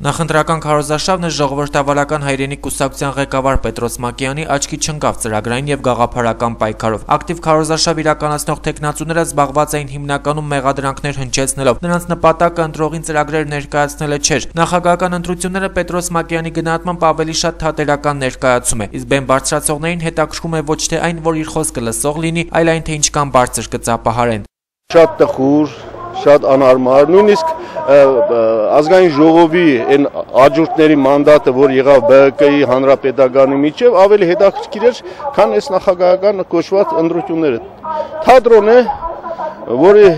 Նախընտրական քարոզարշավն ժողովրդավարական հայրենիք կուսակցության ղեկավար Պետրոս Մակեյանի աչքի չընկավ ծրագրային եւ գաղափարական պայքարով։ Ակտիվ քարոզարշավ իրականացնող տեխնացուները զբաղված էին հիմնականում մեղադրանքներ հնչեցնելով։ Նրանց նպատակը ընտրողին ծրագրեր ներկայացնելը չէր։ Նախագահական ընտրությունները Պետրոս Մակեյանի գնահատմամբ ավելի շատ թատերական ներկայացում է, իսկ բեմ բարձրացողներին հետաքրքրում է ոչ թե այն, որ իր խոսքը լսող լինի, այլ այն, թե ինչքան բարձր կծապահարեն։ Շատ տխուր, շատ անհարմար, նույնիսկ ազգային ժողովի այն աջորդների մանդատը, որ եղավ ԲՀԿ-ի հանրապետականի միջև, ավելի հետաքրքիր էր, քան այս նախագահական կոչված ընտրությունները։ Թատրոն է, որի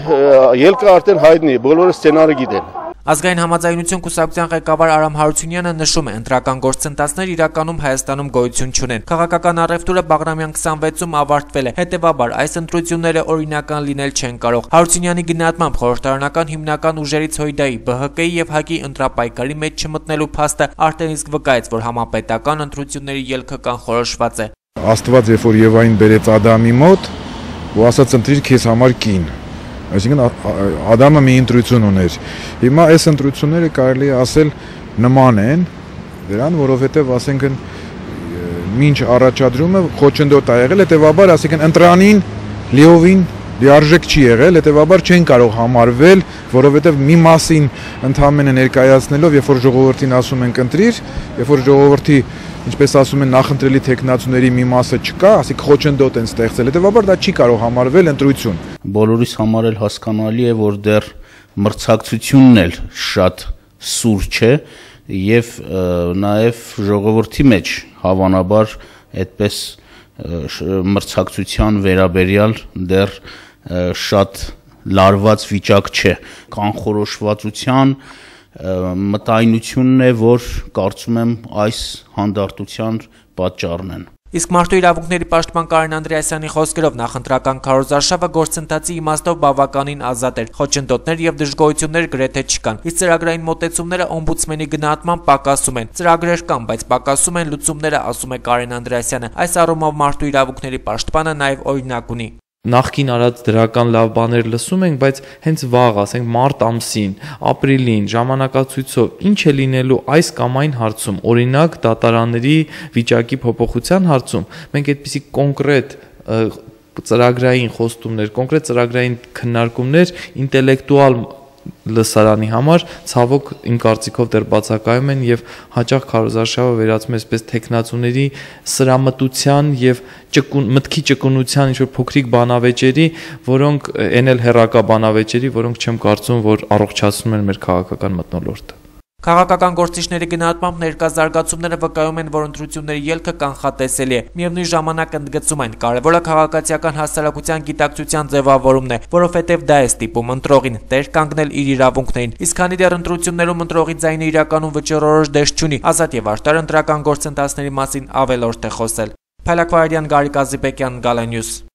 ելքը արդեն հայտնի է, բոլորը սցենարը գիտեն։ Ազգային համաձայնություն կուսակցության ղեկավար Արամ Հարությունյանը նշում է, ընտրական գործընթացներ իրականում Հայաստանում գոյություն չունեն։ Քաղաքական առևտուրը Բաղրամյան 26-ում ավարտվել է, հետևաբար այս ընտրությունները օրինական լինել չեն կարող։ Հարությունյանի գնահատմամբ խորհրդարանական հիմնական ուժերից Հույդայի, ԲՀԿ-ի եւ ՀԱԿ-ի ընտրապայքարի մեջ չմտնելու փաստը արդեն իսկ վկայեց, որ համապետական ընտրությունների ելքը կանխորոշված է։ Աստված երբ որ Եվային բերեց Ադամի մոտ, ու ասաց ընտրիր քեզ համար կին։ Այսինքն Ադամը մի ընտրություն ուներ։ Հիմա այս ընտրությունները կարելի է ասել նման են դրան, որովհետև ասենքն մինչ առաջադրումը խոչընդոտ ա եղել, հետևաբար ասենքն ընտրանին լիովին լիարժեք չի եղել, հետևաբար չեն կարող համարվել, որովհետև մի մասին ընդհանրապես ներկայացնելով, երբ որ ժողովրդին ասում ենք ընտրիր, երբ որ ժողովրդի ինչպես ասում են նախընտրելի տեխնացուների մի մասը չկա, ասիկ խոչընդոտ են ստեղծել, հետևաբար դա չի կարող համարվել ընտրություն։ Բոլորիս համար էլ հասկանալի է, որ դեռ մրցակցությունն էլ շատ սուր չէ եւ նաեւ ժողովրդի մեջ հավանաբար այդպես մրցակցության վերաբերյալ դեռ շատ լարված վիճակ չէ, կանխորոշվածության մտայնությունն է, որ կարծում եմ այս հանդարտության պատճառն են։ Իսկ մարդու իրավունքների պաշտպան Կարեն Անդրեասյանի խոսքերով նախընտրական քարոզարշավը գործընթացի իմաստով բավականին ազատ էր, խոչընդոտներ եւ դժգոհություններ գրեթե չկան։ Իսկ ծրագրային մոտեցումները օմբուդսմենի գնահատմամբ պակասում են։ Ծրագրեր կան, բայց պակասում են լուծումները, ասում է Կարեն Անդրեասյանը։ Այս առումով մարդու իրավունքների պաշտպանը նաեւ օրինակ ունի։ Նախկին արած դրական լավ բաներ լսում ենք, բայց հենց վաղ, ասենք մարտ ամսին, ապրիլին, ժամանակացույցով ինչ է լինելու այս կամ այն հարցում, օրինակ դատարանների վիճակի փոփոխության հարցում, մենք այդպիսի կոնկրետ ծրագրային խոստումներ, կոնկրետ ծրագրային քննարկումներ ինտելեկտուալ լսարանի համար ցավոք իմ կարծիքով դեռ բացակայում են եւ հաճախ քարոզարշավը վերածվում է այսպես տեխնացուների սրամտության եւ մտքի ճկունության ինչ-որ փոքրիկ բանավեճերի, որոնք այն էլ հերակա բանավեճերի, որոնք չեմ կարծում, որ առողջացնում են մեր քաղաքական մթնոլորտը։ Քաղաքական գործիչների գնահատմամբ ներկա զարգացումները վկայում են, որ ընտրությունների ելքը կանխատեսելի է։ Միևնույն ժամանակ ընդգծում են, կարևորը քաղաքացիական հասարակության գիտակցության ձևավորումն է, որովհետև դա է ստիպում ընտրողին տեր կանգնել իր իրավունքներին։ Իսկ քանի դեռ ընտրություններում ընտրողի ձայնը իրականում վճռորոշ դես չունի, ազատ եւ արդար ընտրական գործընթացների մասին ավելորդ է խոսել։ Փայլակվարյան, Գարիկ Ազիբեկյան, Gala News։